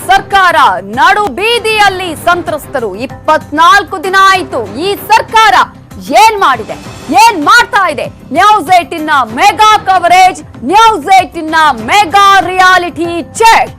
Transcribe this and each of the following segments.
ಸರ್ಕಾರ ನಡು ಬೀದಿಯಲ್ಲಿ ಸಂತ್ರಸ್ತರು 24 ದಿನ ಆಯಿತು. ಈ ಸರ್ಕಾರ ಏನ್ ಮಾಡಿದೆ, ಏನ್ ಮಾಡ್ತಾ ಇದೆ? News 18 mega coverage, news 18 mega reality check.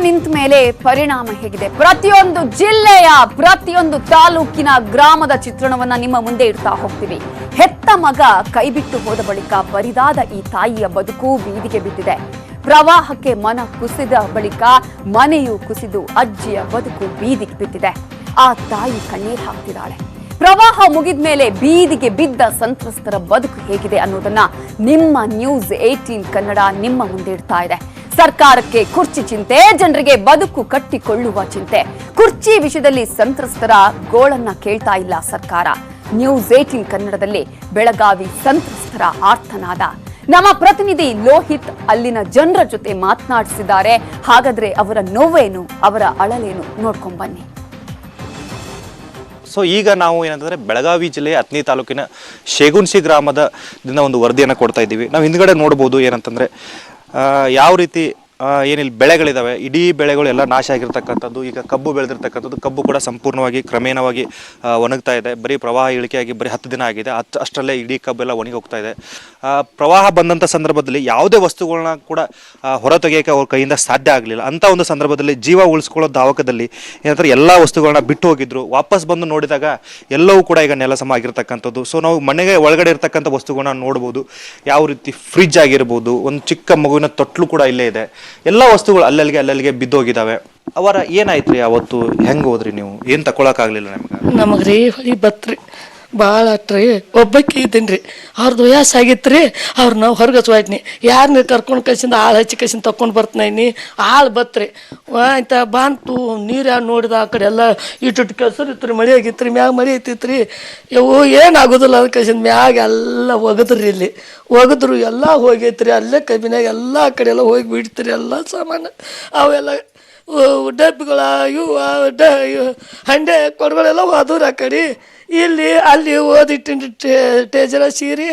ನಿಂತ ಮೇಲೆ ಪರಿಣಾಮ ಹೇಗಿದೆ? ಪ್ರತಿಯೊಂದು ಜಿಲ್ಲೆಯ ಪ್ರತಿಯೊಂದು ತಾಲೂಕಿನ ಗ್ರಾಮದ ಚಿತ್ರಣವನ್ನ ನಿಮ್ಮ ಮುಂದೆ ಇಡ್ತಾ ಹೋಗ್ತೀವಿ. ಹೆತ್ತ ಮಗ ಕೈಬಿಟ್ಟು ಹೋದ ಬಳಿಕ ಬರಿದಾದ ಈ ತಾಯಿಯ ಬದುಕು ಬೀದಿಗೆ ಬಿದ್ದಿದೆ. ಪ್ರವಾಹಕ್ಕೆ ಮನ ಕುಸಿದ ಬಳಿಕ ಮನೆಯು ಕುಸಿದು ಅಜ್ಜಿಯ ಬದುಕು ಬೀದಿಗೆ ಬಿದ್ದಿದೆ. ಆ ತಾಯಿ ಕಣ್ಣೀರು ಹಾಕ್ತಿದ್ದಾಳೆ. ಪ್ರವಾಹ ಮುಗಿದ ಮೇಲೆ ಬೀದಿಗೆ ಬಿದ್ದ ಸಂತ್ರಸ್ತರ ಬದುಕು ಹೇಗಿದೆ ಅನ್ನೋದನ್ನ ನಿಮ್ಮ ನ್ಯೂಸ್ 18 ಕನ್ನಡ ನಿಮ್ಮ ಮುಂದೆ ಇಡ್ತಾ ಇದೆ. ಸರ್ಕಾರಕ್ಕೆ ಕುರ್ಚಿ ಚಿಂತೆ, ಜನರಿಗೆ ಬದುಕು ಕಟ್ಟಿಕೊಳ್ಳುವ ಚಿಂತೆ. ಕುರ್ಚಿ ವಿಷಯದಲ್ಲಿ ಸಂತ್ರಸ್ತರ ಗೋಳನ್ನ ಕೇಳ್ತಾ ಇಲ್ಲ ಸರ್ಕಾರ. ನ್ಯೂಸ್ 18 ಕನ್ನಡದಲ್ಲಿ ಬೆಳಗಾವಿ ಸಂತ್ರಸ್ತರ ಆರ್ತನಾದ. ನಮ್ಮ ಪ್ರತಿನಿಧಿ ಲೋಹಿತ್ ಅಲ್ಲಿನ ಜನರ ಜೊತೆ ಮಾತನಾಡಿಸಿದ್ದಾರೆ. ಹಾಗಾದ್ರೆ ಅವರ ನೋವೇನು, ಅವರ ಅಳಲೇನು ನೋಡ್ಕೊಂಡ್ ಬನ್ನಿ. ಸೊ ಈಗ ನಾವು ಏನಂತಂದ್ರೆ ಬೆಳಗಾವಿ ಜಿಲ್ಲೆಯ ಹತ್ನಿ ತಾಲೂಕಿನ ಶೇಗುನ್ಸಿ ಗ್ರಾಮದ ಒಂದು ವರದಿಯನ್ನು ಕೊಡ್ತಾ ಇದ್ದೀವಿ. ನಾವು ಹಿಂದ್ಗಡೆ ನೋಡ್ಬೋದು ಏನಂತಂದ್ರೆ ಯಾವ ರೀತಿ ಏನಿಲ್ಲ ಬೆಳೆಗಳಿದಾವೆ, ಇಡೀ ಬೆಳೆಗಳು ಎಲ್ಲ ನಾಶ ಆಗಿರ್ತಕ್ಕಂಥದ್ದು. ಈಗ ಕಬ್ಬು ಬೆಳೆದಿರ್ತಕ್ಕಂಥದ್ದು, ಕಬ್ಬು ಕೂಡ ಸಂಪೂರ್ಣವಾಗಿ ಕ್ರಮೇಣವಾಗಿ ಒಣಗ್ತಾ ಇದೆ. ಬರೀ ಪ್ರವಾಹ ಇಳಿಕೆಯಾಗಿ ಬರೀ 10 ದಿನ ಆಗಿದೆ. ಅಷ್ಟರಲ್ಲೇ ಇಡೀ ಕಬ್ಬೆಲ್ಲ ಒಣಗಿ ಹೋಗ್ತಾ ಇದೆ. ಪ್ರವಾಹ ಬಂದಂಥ ಸಂದರ್ಭದಲ್ಲಿ ಯಾವುದೇ ವಸ್ತುಗಳನ್ನ ಕೂಡ ಹೊರತೆಗೆಯೋಕೆ ಅವ್ರ ಕೈಯಿಂದ ಸಾಧ್ಯ ಆಗಲಿಲ್ಲ. ಅಂಥ ಒಂದು ಸಂದರ್ಭದಲ್ಲಿ ಜೀವ ಉಳಿಸ್ಕೊಳ್ಳೋ ಧಾವಕದಲ್ಲಿ ಏನಂತಾರೆ ಎಲ್ಲ ವಸ್ತುಗಳನ್ನ ಬಿಟ್ಟು ಹೋಗಿದ್ರು. ವಾಪಸ್ ಬಂದು ನೋಡಿದಾಗ ಎಲ್ಲವೂ ಕೂಡ ಈಗ ನೆಲಸಮ ಆಗಿರ್ತಕ್ಕಂಥದ್ದು. ಸೊ ನಾವು ಮನೆಗೆ ಒಳಗಡೆ ಇರ್ತಕ್ಕಂಥ ವಸ್ತುಗಳನ್ನ ನೋಡ್ಬೋದು. ಯಾವ ರೀತಿ ಫ್ರಿಜ್ ಆಗಿರ್ಬೋದು, ಒಂದು ಚಿಕ್ಕ ಮಗುವಿನ ತೊಟ್ಲು ಕೂಡ ಇಲ್ಲೇ ಇದೆ. ಎಲ್ಲ ವಸ್ತುಗಳು ಅಲ್ಲಲ್ಲಿಗೆ ಬಿದ್ದೋಗಿದ್ದಾವೆ. ಅವರ ಏನಾಯ್ತ್ರಿ ಅವತ್ತು? ಹೆಂಗ್ ಹೋದ್ರಿ ನೀವು? ಏನ್ ತಕೊಳಕಾಗ್ಲಿಲ್ಲ ನಮಗ್ರಿ? ಹೊಳಿ ಬತ್ರಿ ಭಾಳ ಆಟ್ರಿ. ಒಬ್ಬಕ್ಕೆ ಇದ್ದೀನಿ, ಅವ್ರದ್ದು ವಯಸ್ಸು ಆಗಿತ್ರಿ. ನಾವು ಹೊರಗೆ ಹಚ್ವಾಯ್ತೀನಿ. ಯಾರನ್ನ ಕರ್ಕೊಂಡು ಕಸಿಂದ ಆಳು ಹಚ್ಚಿ ಕಸಿಂದ ತಕೊಂಡು ಬರ್ತೀನಿ. ಆಳು ಬತ್ರಿ ಆಯ್ತಾ ಬಂತು. ನೀರು ಯಾರು ನೋಡಿದ ಆ ಕಡೆ ಎಲ್ಲ ಇಟ್ಟು ಕೆಸರು ಇತ್ತು ರೀ, ಮಳೆ ಆಗಿತ್ತು ರೀ, ಮ್ಯಾಗ ಮಳೆ ಐತಿತ್ತು ರೀ. ಇವು ಏನಾಗೋದಿಲ್ಲ ಅದ ಕಸಿಂದ ಮ್ಯಾಗ ಎಲ್ಲ ಒಗದ್ರಿ. ಇಲ್ಲಿ ಒಗದ್ರು ಎಲ್ಲ ಹೋಗೈತ್ರಿ. ಅಲ್ಲೇ ಕಬ್ಬಿನಾಗ ಎಲ್ಲ ಕಡೆ ಎಲ್ಲ ಹೋಗಿ ಬಿಡ್ತೀರಿ ಎಲ್ಲ ಸಾಮಾನು. ಅವೆಲ್ಲ ಡಬ್ಬಿಗಳ ಇವು ಹಂಡೆ ಕೊಡಗಳೆಲ್ಲ ಹೋದವ್ರು ಆ ಕಡೆ. ಇಲ್ಲಿ ಅಲ್ಲಿ ಓದಿಟ್ಟಿನ ಟೇಜರ ಸೀರೆ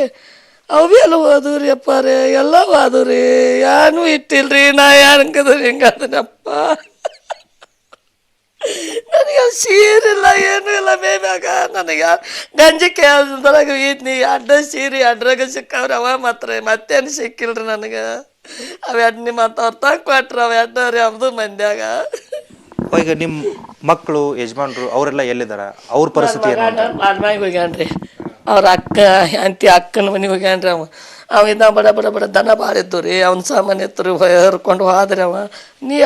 ಅವು ಎಲ್ಲ ಓದವ್ರಿ. ಅಪ್ಪ ರೀ ಎಲ್ಲ ಓದವ್ರಿ. ಏನೂ ಇಟ್ಟಿಲ್ರಿ. ನಾ ಹೆಂಗದ್ರಿ ಹಿಂಗದನಪ್ಪ. ನನಗೆ ಸೀರಿಲ್ಲ, ಏನೂ ಇಲ್ಲ ಮೇಮ್ಯಾಗ. ನನಗೆ ಗಂಜಿಕೆ ಅದ್ರಾಗ ಇದ್ನಿ ಅಡ್ಡ ಸೀರೆ ಅಡ್ರಾಗ ಸಿಕ್ಕವ್ರಿ. ಅವ ಮಾತ್ರ ಮತ್ತೇನು ಸಿಕ್ಕಿಲ್ರಿ ನನಗೆ. ಅವೆಡ್ನಿ ಮತ್ತು ಅವ್ರು ತಗೊಟ್ರಿ. ಅವ ಎಡ್ಡವ್ರಿ ಅವ್ರದ್ದು ಮಂದ್ಯಾಗ. ಈಗ ನಿಮ್ಮ ಮಕ್ಕಳು ಯಜಮಾನ್ರು ಅವರೆಲ್ಲ ಎಲ್ಲಿದಾರ? ಅವ್ರ ಪರಿಸ್ಥಿತಿ ಮನೆಗೆ ಹೋಗ್ಯಾನ್ರಿ. ಅವ್ರ ಅಕ್ಕನ ಮನೆಗೆ ಹೋಗ್ಯಾನ್ರಿ. ಅವಿಂದ ಬಡ ದನ ಭಾಳ ಇದ್ದು ರೀ. ಅವ್ನ ಸಾಮಾನು ಎತ್ತು ರೀ, ಹರ್ಕೊಂಡು ಹೋದ್ರಿ ಅವ.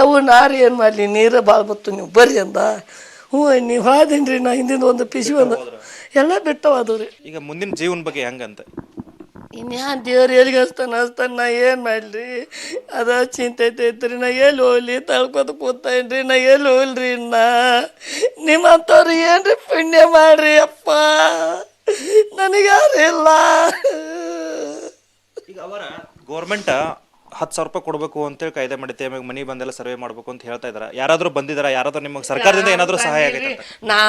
ಅವು ನಾರು ಏನು ಮಾಡಲಿ, ನೀರು ಭಾಳ ಬತ್ತು, ನೀವು ಬರ್ರಿ ಅಂದ. ಹ್ಞೂ ನೀವು ಹೋದಿನಿ ರೀ. ನಾ ಹಿಂದಿಂದ ಒಂದು ಪಿಸಿ ಒಂದು ಎಲ್ಲ ಬಿಟ್ಟವಾದವು ರೀ. ಈಗ ಮುಂದಿನ ಜೀವನ ಬಗ್ಗೆ ಹೆಂಗಂತ? ಇನ್ಯಾನ್ ದೇವ್ರು ಎಲ್ಲಿಗೆ ಹಚ್ತಾನೆ ನಾ ಏನು ಮಾಡಲಿ? ಅದ ಚಿಂತೆ ಐತೈತ್ರಿ. ನಾ ಎಲ್ಲಿ ಹೋಗ್ಲಿ ತಳ್ಕೊತ ಕೂತೇನ್ರಿ. ನಾ ಎಲ್ಲಿ ಹೋಗ್ಲ್ರಿ. ನಿಮ್ಮಂಥವ್ರು ಏನ್ರಿ ಪುಣ್ಯ ಮಾಡ್ರಿ ಅಪ್ಪ. ನನಗೆ ಯಾರು ಇಲ್ಲ. ಈಗ ಅವರ ಗೌರ್ಮೆಂಟ್ 10,000 ರೂಪಾಯಿ ಕೊಡಬೇಕು ಅಂತೇಳಿ ಕಾಯ್ದೆ ಮಾಡಿತ್ತೆ. ಆಮೇಲೆ ಮನೆ ಬಂದೆಲ್ಲ ಸರ್ವೆ ಮಾಡಬೇಕು ಅಂತ ಹೇಳ್ತಾ ಇದಾರೆ. ಯಾರಾದ್ರೂ ಬಂದಿದಾರ? ಯಾರಾದ್ರೂ ನಿಮಗೆ ಸರ್ಕಾರದಿಂದ ಏನಾದರೂ ಸಹಾಯ ಆಗೈತೆ? ನಾ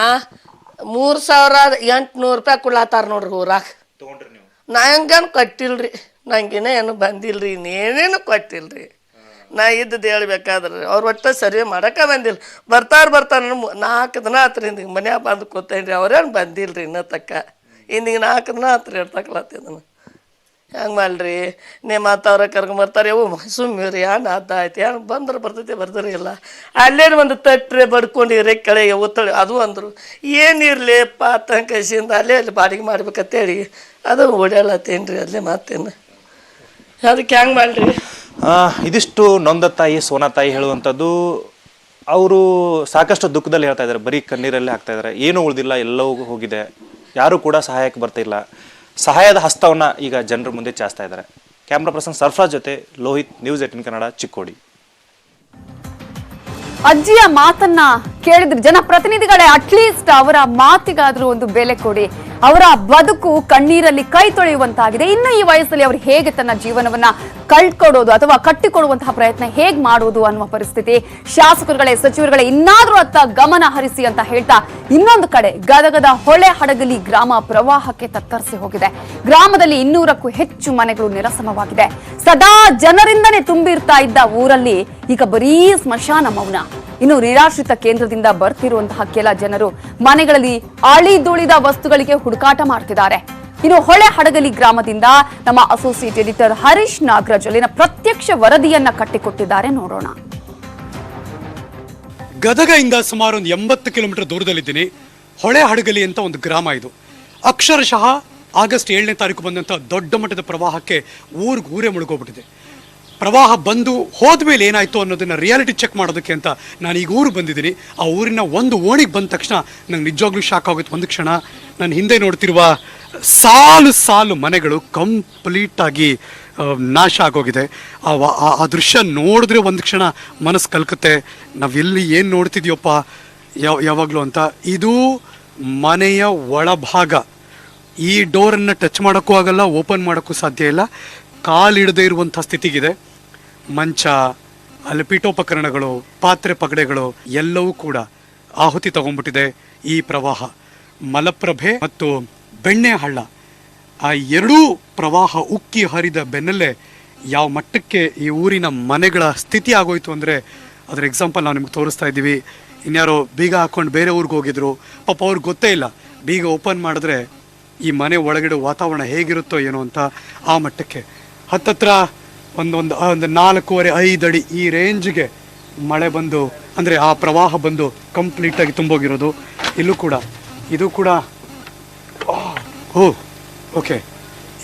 3,800 ರೂಪಾಯಿ ಕೊಡ್ಲಾತಾರ ನೋಡ್ರಿ ಊರಾಗ. ತಗೊಂಡ್ರಿ ನೀವು? ನಾ ಹೆಂಗೇನು ಕೊಟ್ಟಿಲ್ರಿ. ನಂಗೇನ ಏನು ಬಂದಿಲ್ರಿ. ಇನ್ನೇನೇನು ಕೊಟ್ಟಿಲ್ರಿ. ನಾ ಇದ್ದದ್ದು ಹೇಳ್ಬೇಕಾದ್ರೆ ಅವ್ರು ಒಟ್ಟು ಸರ್ವೆ ಮಾಡೋಕೆ ಬಂದಿಲ್ಲ. ಬರ್ತಾರೆ 4 ದಿನ ಆತ್ರಿಂದ ಮನ್ಯಾಗ ಬಂದು ಕೂತೇನ್ರಿ. ಅವ್ರೇನು ಬಂದಿಲ್ರಿ ಇನ್ನೂ ತಕ್ಕ. ಇಂದಿಗೆ 4 ದಿನ ಆತ್ರಿ ಹೇಳ್ತಕ್ಲತ್ತಿದ್ದನು. ಹೆಂಗೆ ಮಾಡಲ್ರಿ? ನೀವು ಮತ್ತು ಅವ್ರ ಕರ್ಕೊಂಬರ್ತಾರೆ. ಅವು ಸುಮ್ಮಿರಿ ಏನು ಆಯ್ತು ಏನು ಬಂದ್ರೆ ಬರ್ತೈತೆ, ಬರ್ದ್ರೆ ಇಲ್ಲ. ಅಲ್ಲೇನು ಒಂದು ತಟ್ರೆ ಬಡ್ಕೊಂಡು ಇರೇ ಕೆಳಗೆ ಒತ್ತಳಿ ಅದು ಅಂದರು. ಏನಿರಲಿಪ್ಪ ಕಸಿಂದ ಅಲ್ಲೇ ಅಲ್ಲಿ ಬಾಡಿಗೆ ಮಾಡ್ಬೇಕಂತೇಳಿ ಅದು ಓಡಾಡತ್ತೇನು ರೀ ಅಲ್ಲೇ ಮಾತೇನು. ಅದಕ್ಕೆ ಹೆಂಗೆ ಮಾಡಲ್ರಿ? ಇದಿಷ್ಟು ನೊಂದ ತಾಯಿ ಸೋನಾ ತಾಯಿ ಹೇಳುವಂಥದ್ದು. ಅವರು ಸಾಕಷ್ಟು ದುಃಖದಲ್ಲಿ ಹೇಳ್ತಾ ಇದ್ದಾರೆ. ಬರೀ ಕಣ್ಣೀರಲ್ಲೇ ಹಾಕ್ತಾ ಇದ್ದಾರೆ. ಏನೂ ಉಳಿದಿಲ್ಲ, ಎಲ್ಲವೂ ಹೋಗಿದೆ. ಯಾರೂ ಕೂಡ ಸಹಾಯಕ್ಕೆ ಬರ್ತಿಲ್ಲ. ಸಹಾಯದ ಹಸ್ತವನ್ನ ಈಗ ಜನರ ಮುಂದೆ ಚಾಚ್ತಾ ಇದ್ದಾರೆ. ಕ್ಯಾಮ್ರಾ ಪರ್ಸನ್ ಸರ್ಫರಾಜ್ ಜೊತೆ ಲೋಹಿತ್, ನ್ಯೂಸ್ 18 ಕನ್ನಡ, ಚಿಕ್ಕೋಡಿ. ಅಜ್ಜಿಯ ಮಾತನ್ನ ಕೇಳಿದ್ರೆ ಜನಪ್ರತಿನಿಧಿಗಳೇ ಅಟ್ಲೀಸ್ಟ್ ಅವರ ಮಾತಿಗಾದ್ರೂ ಒಂದು ಬೆಲೆ ಕೊಡಿ. ಅವರ ಬದುಕು ಕಣ್ಣೀರಲ್ಲಿ ಕೈ ತೊಳೆಯುವಂತಾಗಿದೆ. ಇನ್ನು ಈ ವಯಸ್ಸಲ್ಲಿ ಅವರು ಹೇಗೆ ತನ್ನ ಜೀವನವನ್ನ ಕಳ್ಕೊಡೋದು ಅಥವಾ ಕಟ್ಟಿಕೊಡುವಂತಹ ಪ್ರಯತ್ನ ಹೇಗ್ ಮಾಡುವುದು ಅನ್ನುವ ಪರಿಸ್ಥಿತಿ. ಶಾಸಕರುಗಳೇ, ಸಚಿವರುಗಳೇ ಇನ್ನಾದ್ರೂ ಅತ್ತ ಗಮನ ಹರಿಸಿ ಅಂತ ಹೇಳ್ತಾ ಇನ್ನೊಂದು ಕಡೆ ಗದಗದ ಹೊಳೆ ಹಡಗಲಿ ಗ್ರಾಮ ಪ್ರವಾಹಕ್ಕೆ ತತ್ತರಿಸಿ ಹೋಗಿದೆ. ಗ್ರಾಮದಲ್ಲಿ 200ಕ್ಕೂ ಹೆಚ್ಚು ಮನೆಗಳು ನೆಲಸಮವಾಗಿದೆ. ಸದಾ ಜನರಿಂದನೇ ತುಂಬಿರ್ತಾ ಇದ್ದ ಊರಲ್ಲಿ ಈಗ ಬರೀ ಸ್ಮಶಾನ ಮೌನ. ಇನ್ನು ನಿರಾಶ್ರಿತ ಕೇಂದ್ರದಿಂದ ಬರ್ತಿರುವಂತಹ ಕೆಲ ಜನರು ಮನೆಗಳಲ್ಲಿ ಅಳಿದುಳಿದ ವಸ್ತುಗಳಿಗೆ ಹುಡುಕಾಟ ಮಾಡ್ತಿದ್ದಾರೆ. ಇನ್ನು ಹೊಳೆ ಹಡಗಲಿ ಗ್ರಾಮದಿಂದ ನಮ್ಮ ಅಸೋಸಿಯೇಟ್ ಎಡಿಟರ್ ಹರೀಶ್ ನಾಗರಾಜ್ ಅಲ್ಲಿನ ಪ್ರತ್ಯಕ್ಷ ವರದಿಯನ್ನ ಕಟ್ಟಿಕೊಟ್ಟಿದ್ದಾರೆ, ನೋಡೋಣ. ಗದಗದಿಂದ ಸುಮಾರು ಒಂದು 80 ಕಿಲೋಮೀಟರ್ ದೂರದಲ್ಲಿದ್ದೀನಿ. ಹೊಳೆ ಹಡಗಲಿ ಅಂತ ಒಂದು ಗ್ರಾಮ ಇದು. ಅಕ್ಷರಶಃ ಆಗಸ್ಟ್ 7ನೇ ತಾರೀಕು ಬಂದಂಥ ದೊಡ್ಡ ಮಟ್ಟದ ಪ್ರವಾಹಕ್ಕೆ ಊರೇ ಮುಳುಗೋಗ್ಬಿಟ್ಟಿದೆ. ಪ್ರವಾಹ ಬಂದು ಹೋದ್ಮೇಲೆ ಏನಾಯಿತು ಅನ್ನೋದನ್ನ ರಿಯಾಲಿಟಿ ಚೆಕ್ ಮಾಡೋದಕ್ಕೆ ಅಂತ ನಾನು ಈಗ ಊರು ಬಂದಿದ್ದೀನಿ. ಆ ಊರಿನ ಒಂದು ಓಣಿಗೆ ಬಂದ ತಕ್ಷಣ ನಂಗೆ ನಿಜವಾಗ್ಲೂ ಶಾಕ್ ಆಗುತ್ತೆ. ಒಂದು ಕ್ಷಣ ನಾನು ಹಿಂದೆ ನೋಡ್ತಿರುವ ಸಾಲು ಮನೆಗಳು ಕಂಪ್ಲೀಟಾಗಿ ನಾಶ ಆಗೋಗಿದೆ. ಆ ದೃಶ್ಯ ನೋಡಿದ್ರೆ ಒಂದು ಕ್ಷಣ ಮನಸ್ಸು ಕಲ್ಕುತ್ತೆ. ನಾವೆಲ್ಲಿ ಏನು ನೋಡ್ತಿದ್ಯಪ್ಪ ಯಾವಾಗಲೂ ಅಂತ. ಇದು ಮನೆಯ ಒಳಭಾಗ. ಈ ಡೋರನ್ನು ಟಚ್ ಮಾಡೋಕ್ಕೂ ಆಗಲ್ಲ, ಓಪನ್ ಮಾಡೋಕ್ಕೂ ಸಾಧ್ಯ ಇಲ್ಲ. ಕಾಲಿಡದೇ ಇರುವಂಥ ಸ್ಥಿತಿಗಿದೆ. ಮಂಚ, ಅಲ್ಲಿ ಪೀಠೋಪಕರಣಗಳು, ಪಾತ್ರೆ ಪಗಡೆಗಳು ಎಲ್ಲವೂ ಕೂಡ ಆಹುತಿ ತಗೊಂಡ್ಬಿಟ್ಟಿದೆ ಈ ಪ್ರವಾಹ. ಮಲಪ್ರಭೆ ಮತ್ತು ಬೆಣ್ಣೆ ಹಳ್ಳ, ಆ ಎರಡೂ ಪ್ರವಾಹ ಉಕ್ಕಿ ಹರಿದ ಬೆನ್ನಲ್ಲೇ ಯಾವ ಮಟ್ಟಕ್ಕೆ ಈ ಊರಿನ ಮನೆಗಳ ಸ್ಥಿತಿ ಆಗೋಯ್ತು ಅಂದರೆ ಅದರ ಎಕ್ಸಾಂಪಲ್ ನಾವು ನಿಮ್ಗೆ ತೋರಿಸ್ತಾ ಇದ್ದೀವಿ. ಇನ್ಯಾರೋ ಬೀಗ ಹಾಕ್ಕೊಂಡು ಬೇರೆ ಊರಿಗೆ ಹೋಗಿದ್ರು, ಪಾಪ ಅವ್ರಿಗೆ ಗೊತ್ತೇ ಇಲ್ಲ. ಬೀಗ ಓಪನ್ ಮಾಡಿದ್ರೆ ಈ ಮನೆ ಒಳಗಡೆ ವಾತಾವರಣ ಹೇಗಿರುತ್ತೋ ಏನೋ ಅಂತ ಆ ಮಟ್ಟಕ್ಕೆ ಹತ್ತತ್ರ ಒಂದು 4.5 ಅಡಿ ಈ ರೇಂಜ್ಗೆ ಮಳೆ ಬಂದು, ಅಂದರೆ ಆ ಪ್ರವಾಹ ಬಂದು ಕಂಪ್ಲೀಟಾಗಿ ತುಂಬೋಗಿರೋದು. ಇದು ಕೂಡ ಓಕೆ.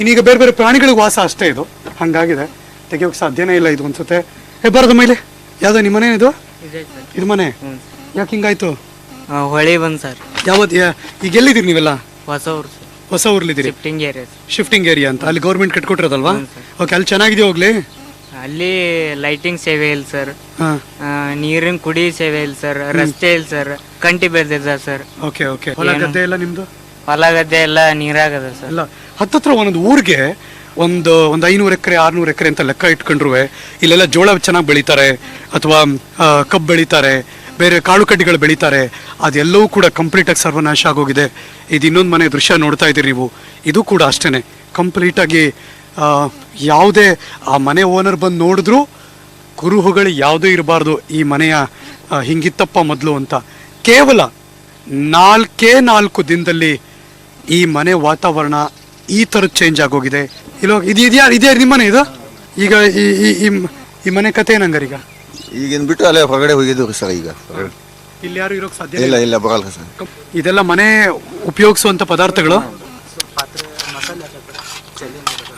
ಇನ್ನೀಗ ಬೇರೆ ಬೇರೆ ಪ್ರಾಣಿಗಳಿಗೆ ವಾಸ ಅಷ್ಟೇ ಇದು, ಹಾಗಾಗಿದೆ. ತೆಗಿಯೋಕೆ ಸಾಧ್ಯನೇ ಇಲ್ಲ ಇದು ಅನ್ಸುತ್ತೆ. ಬರೋದು ಮೇಲೆ ಯಾವ್ದು ನಿಮ್ಮ ಮನೆ? ಇದು ಮನೆ ಯಾಕೆ ಹಿಂಗಾಯ್ತು? ಹೊಳಿ ಬಂದ್ ಸರ್. ಯಾವತ್ತು ಈಗ ಎಲ್ಲಿದ್ದೀರಿ ನೀವೆಲ್ಲ? ಹೊಸ ಊರ್ಲಿದ್ದೀರಿ? ಶಿಫ್ಟಿಂಗ್ ಏರಿಯಾ ಅಂತ. ಅಲ್ಲಿ ಗೌರ್ಮೆಂಟ್ ಕಟ್ಕೊಟ್ಟಿರೋದಲ್ವಾ? ಓಕೆ. ಅಲ್ಲಿ ಚೆನ್ನಾಗಿದೆಯಾ ಹೋಗ್ಲಿ? ಅಲ್ಲಿ ಲೈಟಿಂಗ್ ಸೇವೆ ಇಲ್ಲ ಸರ್, ನೀರಿನ ಕುಡಿ ಸೇವೆ ಇಲ್ಲ ಸರ್, ರಸ್ತೆ ಇಲ್ಲ ಸರ್, ಕಂಟಿ ಬೆಳೆದಿದೆ ಸರ್. ಓಕೆ. ಹೊಲ ಗದ್ದೆ ಎಲ್ಲ ನಿಮ್ದು? ಹೊಲ ಗದ್ದೆ ಎಲ್ಲ ನೀರಾಗದ ಸರ್. ಇಲ್ಲ, ಹತ್ತತ್ರ ಒಂದೊಂದು ಊರಿಗೆ ಒಂದು 500 ಎಕರೆ 600 ಎಕರೆ ಅಂತ ಲೆಕ್ಕ ಇಟ್ಕೊಂಡ್ರು ಇಲ್ಲೆಲ್ಲ ಜೋಳ ಚೆನ್ನಾಗಿ ಬೆಳೀತಾರೆ, ಅಥವಾ ಕಬ್ಬು ಬೆಳೀತಾರೆ, ಬೇರೆ ಕಾಳು ಕಡ್ಡಿಗಳು ಬೆಳೀತಾರೆ. ಅದೆಲ್ಲವೂ ಕೂಡ ಕಂಪ್ಲೀಟಾಗಿ ಸರ್ವನಾಶ ಆಗೋಗಿದೆ. ಇದು ಇನ್ನೊಂದು ಮನೆ ದೃಶ್ಯ ನೋಡ್ತಾ ಇದ್ದೀರಿ ನೀವು. ಇದು ಕೂಡ ಅಷ್ಟೇ ಕಂಪ್ಲೀಟಾಗಿ ಯಾವುದೇ ಆ ಮನೆ ಓನರ್ ಬಂದು ನೋಡಿದ್ರು ಕುರುಹುಗಳು ಯಾವುದೇ ಇರಬಾರ್ದು, ಈ ಮನೆಯ ಹಿಂಗಿತ್ತಪ್ಪ ಮೊದಲು ಅಂತ. ಕೇವಲ 4 ದಿನದಲ್ಲಿ ಈ ಮನೆ ವಾತಾವರಣ ಈ ಥರದ್ದು ಚೇಂಜ್ ಆಗೋಗಿದೆ. ಇದೇ ನಿಮ್ಮ ಮನೆ ಇದು? ಈಗ ಈ ಮನೆ ಕತೆ ಏನಂಗಾರೀಗ? ಈಗಿನ ಬಿಟ್ಟು ಅಲ್ಲೇ ಹೊರಗಡೆ ಹೋಗಿದ್ದು ಸರ್. ಈಗ ಇಲ್ಲಿ ಯಾರು ಇರೋಕೆ ಸಾಧ್ಯ ಇಲ್ಲ, ಬರಲ್ಲ ಸರ್. ಇದೆಲ್ಲ ಮನೆ ಉಪಯೋಗಿಸುವಂತ ಪದಾರ್ಥಗಳು.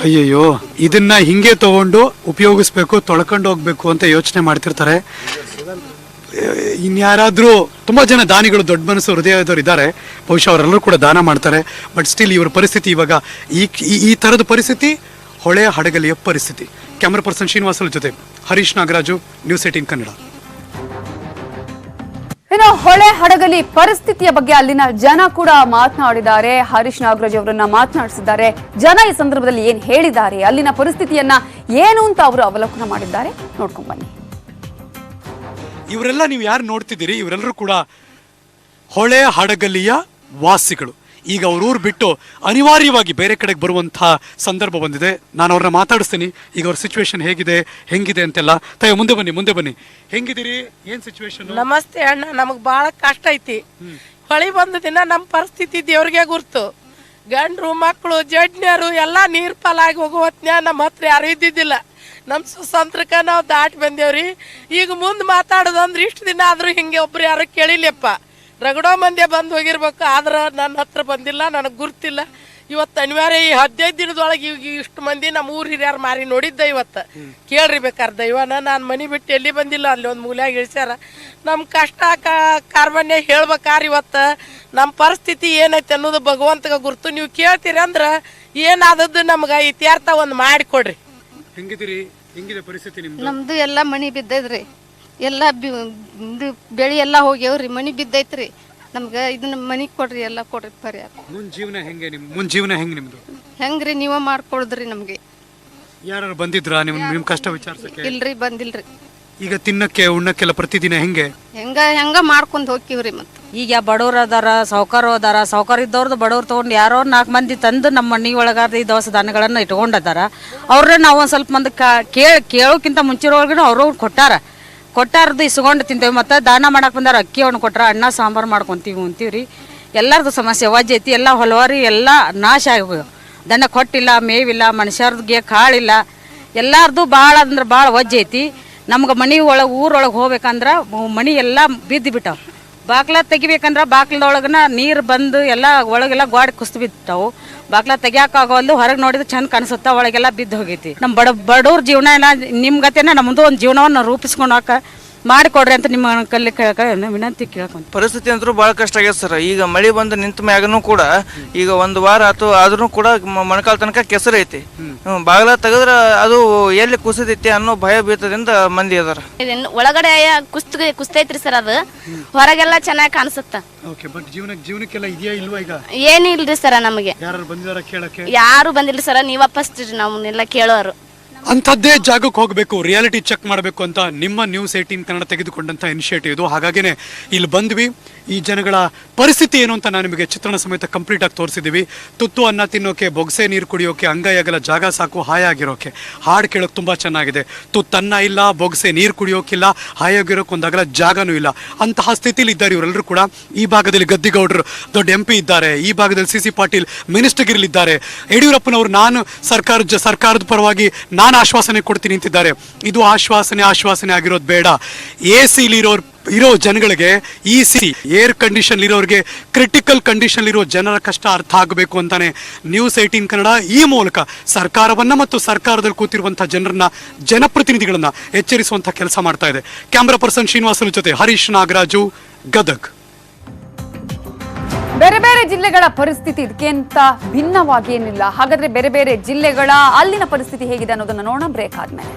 ಅಯ್ಯಯ್ಯೋ, ಇದನ್ನ ಹಿಂಗೆ ತಗೊಂಡು ಉಪಯೋಗಿಸ್ಬೇಕು, ತೊಳ್ಕೊಂಡು ಹೋಗ್ಬೇಕು ಅಂತ ಯೋಚನೆ ಮಾಡ್ತಿರ್ತಾರೆ. ಇನ್ಯಾರಾದ್ರೂ ತುಂಬಾ ಜನ ದಾನಿಗಳು, ದೊಡ್ಡ ಮನಸ್ಸು ಹೃದಯದವ್ರು ಇದ್ದಾರೆ, ಬಹುಶಃ ಅವರೆಲ್ಲರೂ ಕೂಡ ದಾನ ಮಾಡ್ತಾರೆ. ಬಟ್ ಸ್ಟಿಲ್ ಇವ್ರ ಪರಿಸ್ಥಿತಿ ಇವಾಗ ಈ ತರದ ಪರಿಸ್ಥಿತಿ ಹೊಳೆ ಹಡಗಲಿಯ ಪರಿಸ್ಥಿತಿ. ಕ್ಯಾಮರಾ ಪರ್ಸನ್ ಶ್ರೀನಿವಾಸರ ಜೊತೆ ಹರೀಶ್ ನಾಗರಾಜು, ನ್ಯೂಸ್ 18 ಕನ್ನಡ. ಇನ್ನು ಹೊಳೆ ಹಡಗಲಿ ಪರಿಸ್ಥಿತಿಯ ಬಗ್ಗೆ ಅಲ್ಲಿನ ಜನ ಕೂಡ ಮಾತನಾಡಿದ್ದಾರೆ. ಹರೀಶ್ ನಾಗರಾಜ್ ಅವರನ್ನ ಮಾತನಾಡಿಸಿದ್ದಾರೆ. ಜನ ಈ ಸಂದರ್ಭದಲ್ಲಿ ಏನ್ ಹೇಳಿದ್ದಾರೆ, ಅಲ್ಲಿನ ಪರಿಸ್ಥಿತಿಯನ್ನ ಏನು ಅಂತ ಅವರು ಅವಲೋಕನ ಮಾಡಿದ್ದಾರೆ, ನೋಡ್ಕೊಂಡ್ ಬನ್ನಿ. ಇವರೆಲ್ಲ ನೀವು ಯಾರು ನೋಡ್ತಿದ್ದೀರಿ, ಇವರೆಲ್ಲರೂ ಕೂಡ ಹೊಳೆ ಹಡಗಲಿಯ ವಾಸಿಗಳು. ಈಗ ಅವ್ರ ಊರು ಬಿಟ್ಟು ಅನಿವಾರ್ಯವಾಗಿ ಬೇರೆ ಕಡೆಗೆ ಬರುವಂತಹ ಸಂದರ್ಭ ಬಂದಿದೆ. ನಾನು ಅವ್ರನ್ನ ಮಾತಾಡಿಸ್ತೀನಿ. ಈಗ ಅವ್ರ ಸಿಚುವೇಶನ್ ಹೆಂಗಿದೆ ಅಂತೆಲ್ಲ. ಮುಂದೆ ಬನ್ನಿ. ಹೆಂಗಿದ್ದೀರಿ? ಏನ್ ಸಿಚುವೇಶನ್? ನಮಸ್ತೆ ಅಣ್ಣ. ನಮಗ್ ಬಾಳ ಕಷ್ಟ ಐತಿ. ಹೊಳಿ ಬಂದ ದಿನ ನಮ್ಮ ಪರಿಸ್ಥಿತಿ ದೇವ್ರಿಗೆ ಗುರ್ತು. ಗಂಡ್ರು ಮಕ್ಕಳು ಜಡ್ನ್ಯರು ಎಲ್ಲ ನೀರ್ ಪಾಲಾಗಿ ಹೋಗುವತ್ನ್ಯಾ ನಮ್ಮ ಹತ್ರ ಯಾರು ಇದ್ದಿದ್ದಿಲ್ಲ. ನಮ್ಮ ಸುಸಂತ್ರಕ್ಕ ನಾವು ದಾಟಿ ಬಂದೇವ್ರಿ. ಈಗ ಮುಂದೆ ಮಾತಾಡೋದಂದ್ರೆ ಇಷ್ಟು ದಿನ ಆದ್ರೂ ಹಿಂಗೆ ಒಬ್ರು ಯಾರು ಕೇಳಿಲ್ಲಪ್ಪ. ರಗಡೋ ಮಂದಿ ಬಂದು ಹೋಗಿರ್ಬೇಕು, ಆದ್ರೆ ನನ್ನ ಹತ್ರ ಬಂದಿಲ್ಲ, ನನಗೆ ಗುರ್ತಿಲ್ಲ. ಇವತ್ತು ಅನಿವಾರ್ಯ ಈ 15 ದಿನದೊಳಗೆ ಇಷ್ಟು ಮಂದಿ ನಮ್ಮ ಊರ್ ಹಿರಿಯರು ಮಾರಿ ನೋಡಿದ್ದ. ಇವತ್ತು ಕೇಳ್ರಿ ಬೇಕಾದ್ರೆ ದೈವನ. ನಾನು ಮನೆ ಬಿಟ್ಟು ಎಲ್ಲಿ ಬಂದಿಲ್ಲ, ಅಲ್ಲಿ ಒಂದು ಮೂಲ್ಯಾಗ ಇಳಿಸ್ಯಾರ. ನಮ್ಮ ಕಷ್ಟ ಕಾರ್ಬನ್ಯ ಹೇಳ್ಬೇಕಾರೆ ಇವತ್ತು ನಮ್ಮ ಪರಿಸ್ಥಿತಿ ಏನೈತೆ ಅನ್ನೋದು ಭಗವಂತಗ ಗುರ್ತು. ನೀವು ಕೇಳ್ತೀರಿ ಅಂದ್ರೆ ಏನಾದದ್ದು ನಮ್ಗೆ ಇತ್ಯರ್ಥ ಒಂದು ಮಾಡಿಕೊಡ್ರಿ. ಹೆಂಗಿದೆ ಪರಿಸ್ಥಿತಿ ನಿಮ್ದು? ನಮ್ದು ಎಲ್ಲ ಮನಿ ಬಿದ್ದೈತ್ರಿ. ಎಲ್ಲ ಬೆಳಿ ಎಲ್ಲ ಹೋಗ್ಯಾವ್ರಿ, ಮನಿ ಬಿದ್ದೈತ್ರಿ. ನಮ್ಗೆ ಇದನ್ನ ಮನಿಗೆ ಕೊಡ್ರಿ, ಎಲ್ಲ ಕೊಡ್ರಿ ಪರಿಹಾರ. ಮುಂದ್ ಜೀವನ ಹೆಂಗೆ ಮುಂದ್ ಜೀವನ ಹೆಂಗೆ ನಿಮ್ದು? ಹೆಂಗ್ರಿ ನೀವ ಮಾಡ್ಕೊಡುದ್ರಿ ನಮ್ಗೆ? ಯಾರು ಬಂದಿದ್ರಾ ನಿಮ್ ಕಷ್ಟ ವಿಚಾರಿಸಕ್ಕೆ? ಇಲ್ರಿ, ಬಂದಿಲ್ರಿ. ಈಗ ತಿನ್ನಕ್ಕೆ ಉಣ್ಣಕ್ಕೆಲ್ಲ ಪ್ರತಿದಿನ ಹೆಂಗೆ? ಹೆಂಗ ಮಾಡ್ಕೊಂಡ್ ಹೋಗ್ತೀವ್ರಿ. ಮತ್ತೆ ಈಗ ಬಡವ್ರು ಅದಾರ, ಸಾವುಕಾರ ಇದ್ದವ್ರದ್ದು ಬಡವ್ರು ತೊಗೊಂಡು ಯಾರೋ 4 ಮಂದಿ ತಂದು ನಮ್ಮ ಮನೆ ಒಳಗಾದ ಈ ದವಸ ಧಾನ್ಯಗಳನ್ನು ಇಟ್ಕೊಂಡಿದ್ದಾರ. ಅವ್ರನ್ನ ನಾವು ಒಂದು ಸ್ವಲ್ಪ ಮಂದಿ ಕೇಳೋಕ್ಕಿಂತ ಮುಂಚಿರೋರ್ಗು ಅವರು ಕೊಟ್ಟಾರದು ಇಸ್ಕೊಂಡು ತಿಂತೇವೆ. ಮತ್ತು ದಾನ ಮಾಡಕ್ಕೆ ಬಂದಾರ ಅಕ್ಕಿ ಅವ್ನು ಕೊಟ್ರ, ಅನ್ನ ಸಾಂಬಾರು ಮಾಡ್ಕೊತೀವಿ ಉಂತೀವ್ರಿ. ಎಲ್ಲರದು ಸಮಸ್ಯೆ ವಜ್ಜೈತಿ, ಎಲ್ಲ ಹೊಲವಾರಿ ಎಲ್ಲ ನಾಶ ಆಗಿ ದನ ಕೊಟ್ಟಿಲ್ಲ, ಮೇವಿಲ್ಲ, ಮನುಷ್ಯರ್ಗೆ ಕಾಳಿಲ್ಲ, ಎಲ್ಲಾರ್ದು ಭಾಳ ಅಂದ್ರೆ ಭಾಳ ವಜ್ಜೈತಿ. ನಮ್ಗೆ ಮನೆ ಒಳಗೆ ಊರೊಳಗೆ ಹೋಗ್ಬೇಕಂದ್ರೆ ಮನೆ ಎಲ್ಲ ಬಿದ್ದು ಬಿಟ್ಟಾವ. ಬಾಗ್ಲ ತೆಗಿಬೇಕಂದ್ರೆ ಬಾಗ್ಲದೊಳಗನ ನೀರು ಬಂದು ಎಲ್ಲ ಒಳಗೆಲ್ಲ ಗೋಡೆ ಕುಸ್ತು ಬಿದ್ದಾವು. ಬಾಗ್ಲ ತೆಗಿಯೋಕ್ಕಾಗವಲ್ದು, ಹೊರಗೆ ನೋಡಿದ್ರೆ ಚಂದ ಕಾಣಿಸುತ್ತಾ, ಒಳಗೆಲ್ಲ ಬಿದ್ದು ಹೋಗೈತಿ. ನಮ್ಮ ಬಡವ್ರ ಜೀವನ ಎಲ್ಲ ನಿಮ್ಮ ಗತೆನ ನಮ್ಮದು ಒಂದು ಜೀವನವನ್ನು ರೂಪಿಸ್ಕೊಳಕ ಮಾಡಿಕೊಡ್ರಿ ಅಂತ ನಿಮ್ಮ ಕಲ್ಲಿ ವಿನಂತಿ ಕೇಳ್ಕೊಂತ. ಪರಿಸ್ಥಿತಿ ಅಂತೂ ಭಾಳ ಕಷ್ಟ ಆಗ್ಯದ ಸರ್. ಈಗ ಮಳೆ ಬಂದು ನಿಂತ ಮ್ಯಾಗನೂ ಕೂಡ ಈಗ 1 ವಾರ ಆಯ್ತು, ಆದ್ರೂ ಕೂಡ ಮೊಣಕಾಲ ತನಕ ಕೆಸರು ಐತಿ. ಬಾಗಿಲ ತೆಗೆದ್ರ ಅದು ಎಲ್ಲಿ ಕುಸಿದೈತಿ ಅನ್ನೋ ಭಯ ಭೀತದಿಂದ ಮಂದಿ ಅದಾರ. ಒಳಗಡೆ ಕುಸ್ತೈತ್ರಿ ಸರ್, ಅದು ಹೊರಗೆಲ್ಲ ಚೆನ್ನಾಗಿ ಕಾಣಿಸುತ್ತ. ಜೀವನಕ್ಕೆಲ್ಲ ಇದೆಯಾ ಇಲ್ವಾ? ಈಗ ಏನಿಲ್ರಿ ಸರ್, ನಮಗೆ ಯಾರು ಬಂದಿದಾರ ಕೇಳಕ್ಕೆ? ಯಾರು ಬಂದಿಲ್ರಿ ಸರ್, ನೀವ ಫಸ್ಟ್ ನಮ್ಮನ್ನೆಲ್ಲ ಕೇಳೋರು. ಅಂಥದ್ದೇ ಜಾಗಕ್ಕೆ ಹೋಗಬೇಕು, ರಿಯಾಲಿಟಿ ಚೆಕ್ ಮಾಡಬೇಕು ಅಂತ ನಿಮ್ಮ ನ್ಯೂಸ್ 18 ಕನ್ನಡ ತೆಗೆದುಕೊಂಡಂಥ ಇನಿಷಿಯೇಟಿವ್ ಇದು. ಹಾಗಾಗಿನೇ ಇಲ್ಲಿ ಬಂದ್ವಿ. ಈ ಜನಗಳ ಪರಿಸ್ಥಿತಿ ಏನು ಅಂತ ನಾನು ನಿಮಗೆ ಚಿತ್ರಣ ಸಮೇತ ಕಂಪ್ಲೀಟ್ ಆಗಿ ತೋರಿಸಿದ್ದೀವಿ. ತುತ್ತು ಅನ್ನ ತಿನ್ನೋಕೆ, ಬೊಗಸೆ ನೀರು ಕುಡಿಯೋಕೆ, ಅಂಗೈಯಾಗಲ್ಲ ಜಾಗ ಸಾಕು ಹಾಯಾಗಿರೋಕೆ. ಹಾಡು ಕೇಳೋಕೆ ತುಂಬ ಚೆನ್ನಾಗಿದೆ. ತುತ್ತನ್ನ ಇಲ್ಲ, ಬೊಗಸೆ ನೀರು ಕುಡಿಯೋಕಿಲ್ಲ, ಹಾಯಾಗಿರೋಕೆ ಒಂದಾಗಲ್ಲ ಜಾಗನೂ ಇಲ್ಲ. ಅಂತಹ ಸ್ಥಿತಿಲಿ ಇದ್ದಾರೆ ಇವರೆಲ್ಲರೂ ಕೂಡ. ಈ ಭಾಗದಲ್ಲಿ ಗದ್ದಿಗೌಡರು ದೊಡ್ಡ MP ಇದ್ದಾರೆ, ಈ ಭಾಗದಲ್ಲಿ CC ಪಾಟೀಲ್ ಮಿನಿಸ್ಟರ್ಗಿರಲಿದ್ದಾರೆ. ಯಡಿಯೂರಪ್ಪನವರು ನಾನು ಸರ್ಕಾರದ ಪರವಾಗಿ ನಾನು ಆಶ್ವಾಸನೆ ಕೊಡ್ತೀನಿ ಅಂತಿದ್ದಾರೆ. ಇದು ಆಶ್ವಾಸನೆ ಆಗಿರೋದು ಬೇಡ. AC ಇರೋ ಜನಗಳಿಗೆ ಏರ್ ಕಂಡೀಷನ್ ಇರೋರಿಗೆ, ಕ್ರಿಟಿಕಲ್ ಕಂಡೀಷನ್ ಇರೋ ಜನರ ಕಷ್ಟ ಅರ್ಥ ಆಗಬೇಕು ಅಂತಾನೆ ನ್ಯೂಸ್ 18 ಕನ್ನಡ ಈ ಮೂಲಕ ಸರ್ಕಾರವನ್ನ ಮತ್ತು ಸರ್ಕಾರದಲ್ಲಿ ಕೂತಿರುವಂತಹ ಜನರನ್ನ, ಜನಪ್ರತಿನಿಧಿಗಳನ್ನ ಎಚ್ಚರಿಸುವಂತಹ ಕೆಲಸ ಮಾಡ್ತಾ ಇದೆ. ಕ್ಯಾಮ್ರಾ ಪರ್ಸನ್ ಶ್ರೀನಿವಾಸನ ಜೊತೆ ಹರೀಶ್ ನಾಗರಾಜು, ಗದಗ್. ಬೇರೆ ಬೇರೆ ಜಿಲ್ಲೆಗಳ ಪರಿಸ್ಥಿತಿ ಇದಕ್ಕಿಂತ ಭಿನ್ನವಾಗಿ ಏನಿಲ್ಲ. ಹಾಗಾದ್ರೆ ಬೇರೆ ಬೇರೆ ಜಿಲ್ಲೆಗಳ ಅಲ್ಲಿನ ಪರಿಸ್ಥಿತಿ ಹೇಗಿದೆ ಅನ್ನೋದನ್ನ ನೋಡೋಣ ಬ್ರೇಕ್ ಆದ್ಮೇಲೆ.